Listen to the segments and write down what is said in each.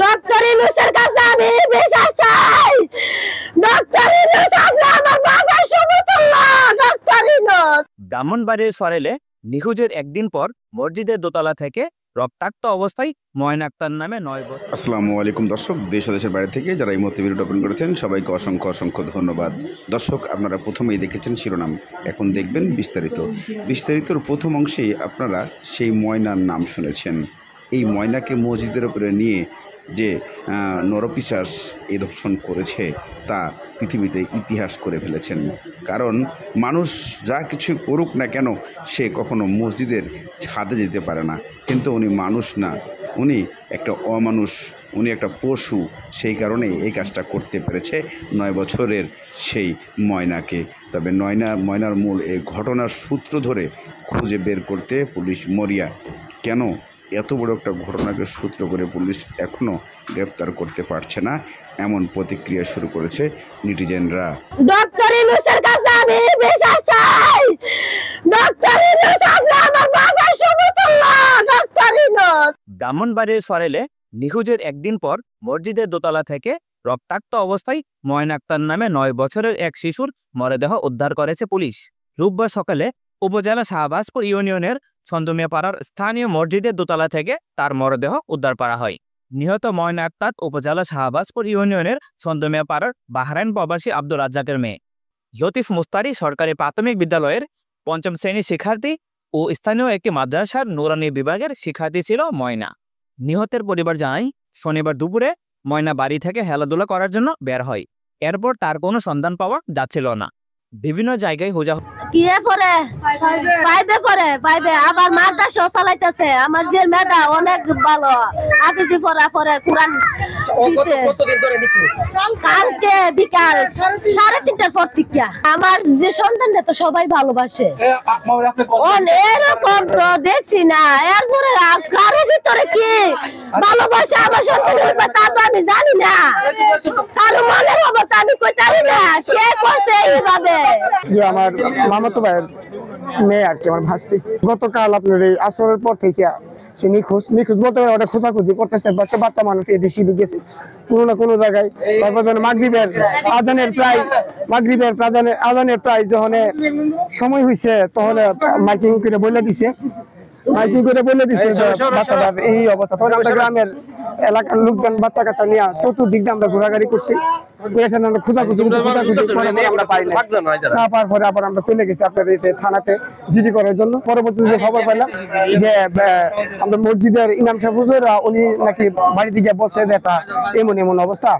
Doctor ইউনূসের কাছে আমি বিচার চাই। ডক্টর ইউনূস আসলে আমার বাবার সমতুল্য। ডক্টর ইউনূস। ব্রাহ্মণবাড়িয়ার সরাইলে নিখোঁজের একদিন পর মসজিদের দোতলা থেকে রক্তাক্ত অবস্থায় ময়না আক্তার নামে 9 বছর। আসসালামু আলাইকুম দর্শক, দেশ ও দেশের বাইরে থেকে যারা এই মুহূর্তে ভিডিওটা ওপেন করেছেন সবাইকে অসংখ্য ধন্যবাদ। দর্শক, আপনারা প্রথমেই দেখেছেন শিরোনাম, এখন দেখবেন বিস্তারিতর প্রথম অংশে আপনারা সেই ময়নার নাম শুনেছেন। এই ময়নাকে মসজিদের উপরে নিয়ে যে নরপিশাচ এই দর্শন করেছে তা পৃথিবীতে ইতিহাস করে ফেলেছেন। কারণ মানুষ যা কিছু করুক না কেন সে কখনো মসজিদের ছাদে যেতে পারে না, কিন্তু উনি মানুষ না, উনি একটা অমানুষ, উনি একটা পশু। সেই কারণে এই কাজটা করতে পেরেছে 9 বছরের সেই ময়নাকে। তবে ময়নার মূল এই ঘটনার সূত্র ধরে খুঁজে বের করতে পুলিশ মরিয়া। কেন এত বড় একটা ঘটনাকে সূত্র করে পুলিশ এখনও গ্রেপ্তার করতে পারছে না, এমন প্রতিক্রিয়া শুরু করেছে নেটিজেনরা। ডক্টর ইউনূসের কাছে আমি বিচার চাই। ডক্টর ইউনূস আসলে আমার বাবার সমতুল্য। ডক্টর ইউনূস। ব্রাহ্মণবাড়িয়ার সরাইলে নিখোঁজের একদিন পর মসজিদের দোতলা থেকে রক্তাক্ত অবস্থায় ময়না আক্তার নামে 9 বছরের এক শিশুর মরদেহ উদ্ধার করেছে পুলিশ। রোববার সকালে উপজেলা শাহবাজপুর ইউনিয়নের ছন্দমিয়া পাড়ার স্থানীয় মসজিদের দোতলা থেকে তার মরদেহ উদ্ধার করা হয়। নিহত ময়না আক্তার উপজেলা শাহবাজপুর ইউনিয়নের ছন্দমিয়া পাড়ার বাহরাইন প্রবাসী আব্দুর রাজ্জাকের মেয়ে। লতিফ মুস্তারি সরকারি প্রাথমিক বিদ্যালয়ের 5ম শ্রেণীর শিক্ষার্থী ও স্থানীয় একটি মাদ্রাসার নুরানি বিভাগের শিক্ষার্থী ছিল ময়না। নিহতের পরিবার জানায়, শনিবার দুপুরে ময়না বাড়ি থেকে খেলাধুলা করার জন্য বের হয়। এরপর তার কোনো সন্ধান পাওয়া যাচ্ছিল না। বিভিন্ন জায়গায় খোঁজা পাইবে আবার মাদ্রাসা চালাইতেছে। আমার যে মেধা অনেক ভালো, আপিসি পরে কোরআন কালকে বিকাল 3:30টার পর থেকে। আমার যে সন্তানটা তো সবাই ভালোবাসে, এরকম তো দেখছি না। এরপরে কারো ভিতরে কি ভালোবাসে আমার সন্তানের তা তো আমি জানি না। কারো মনের অবস্থা আমি কইতে পারি না কে করছে এইভাবে। যে আমার মামাতো ভাইয়ের মেয়ে আর কি, আমার ভাস্তি। গতকাল আপনার এই আসরের পর থেকে সে নিখোঁজ বলতে পারে, ওটা খোঁজাখুঁজি করতেছে। বাচ্চা মানুষ এদেশি গেছে কোনো না কোনো জায়গায়। তারপর যখন মাগরিবের আজানের প্রায় যখন সময় হয়েছে তখন মাইকিং করে বলে দিছে বাচ্চাটার এই অবস্থা। তখন আমরা গ্রামের এলাকার লোকজন বাচ্চা কাচ্চা নিয়ে চতুর্দিক দিয়ে আমরা ঘোরাঘুরি করছি। আমরা চলে গেছি আপনার থানাতে জিডি করার জন্য। পরবর্তীতে খবর পেলাম যে আমরা মসজিদের ইমাম সাহেব হুজুর উনি নাকি বাড়ি দিকে বলছে যে এটা এমন অবস্থা,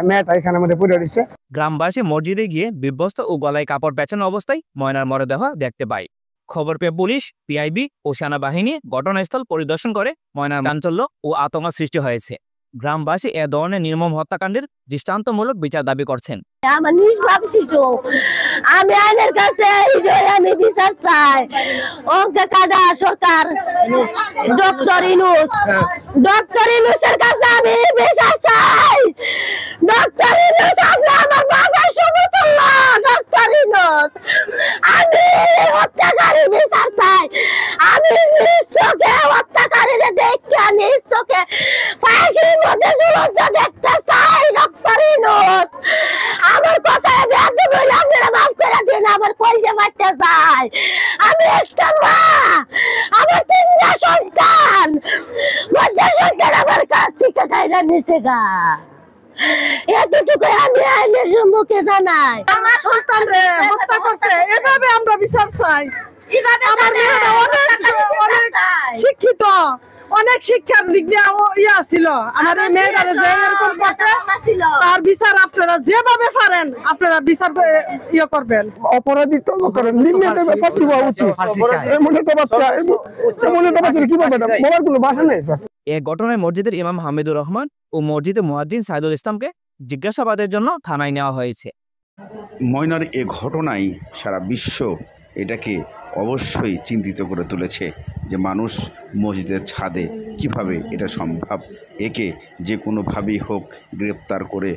মেয়েটা এখানে মধ্যে পড়ে রয়েছে। গ্রামবাসী মসজিদে গিয়ে বিভ্যস্ত ও গলায় কাপড় পেঁচানো অবস্থায় ময়নার মরদেহ দেখতে পায়। খবর পেয়ে পুলিশ, পিআইবি ও সেনাবাহিনী ঘটনাস্থল পরিদর্শন করে ময়নার চাঞ্চল্য ও আতঙ্ক সৃষ্টি হয়েছে। গ্রামবাসী এ ধরনের নির্মম হত্যাকাণ্ডের দৃষ্টান্তমূলক বিচার দাবি করছেন। আমার নিষ্পাপ শিশু, আমি আইনের কাছে আমি বিচার চাই। অঙ্কে কাটা সরকার ডক্টর ইউনূসের কাছে আমি বিচার চাই। ডক্টর ইউনূস আসলে আমার বাবার সমতুল্য। ডক্টর ইউনূস, আমি হত্যাকারী বিচার চাই। আমি নিজ চোখে হত্যাকারীরে দেখে নিজ চোখে ফাঁসির মধ্যে ঝুলন্ত দেখতে চাই। ডক্টর ইউনূস, আমার কথায় বেয়াদবি হইলে আপনারা মাফ করে দিন। আমার কলজে মারতে চাই। আমি একটা মা, আমার 3টা সন্তান, মধ্যে সন্তান আমার কাছ থেকে কাইরা নিচে গা। এতটুকু আমি আইনের সম্মুখে জানাই। আমার সন্তান হত্যা করছে, এভাবে আমরা বিচার চাই। আমার মেয়েটা অনেক শিক্ষিত, অনেক শিক্ষার দিক দিয়ে ছিল। আমার এই মেয়েটা যে এরকম করছে তার বিচার আপনারা যেভাবে পারেন আপনারা বিচার করবেন। অপরাধী তো করেন, নিম্নতম ফাঁসি হওয়া উচিত। কি বলবেন, বলার কোনো ভাষা নেই স্যার। এ ঘটনায় মসজিদের ইমাম হামিদুর রহমান ও মসজিদের মুয়াজ্জিন সাইদুল ইসলামকে জিজ্ঞাসাবাদের জন্য থানায় নেওয়া হয়েছে। ময়নার এ ঘটনায় সারা বিশ্ব এটাকে অবশ্যই চিন্তিত করে তুলেছে যে মানুষ মসজিদের ছাদে কিভাবে এটা সম্ভব। একে যে কোনোভাবেই হোক গ্রেপ্তার করে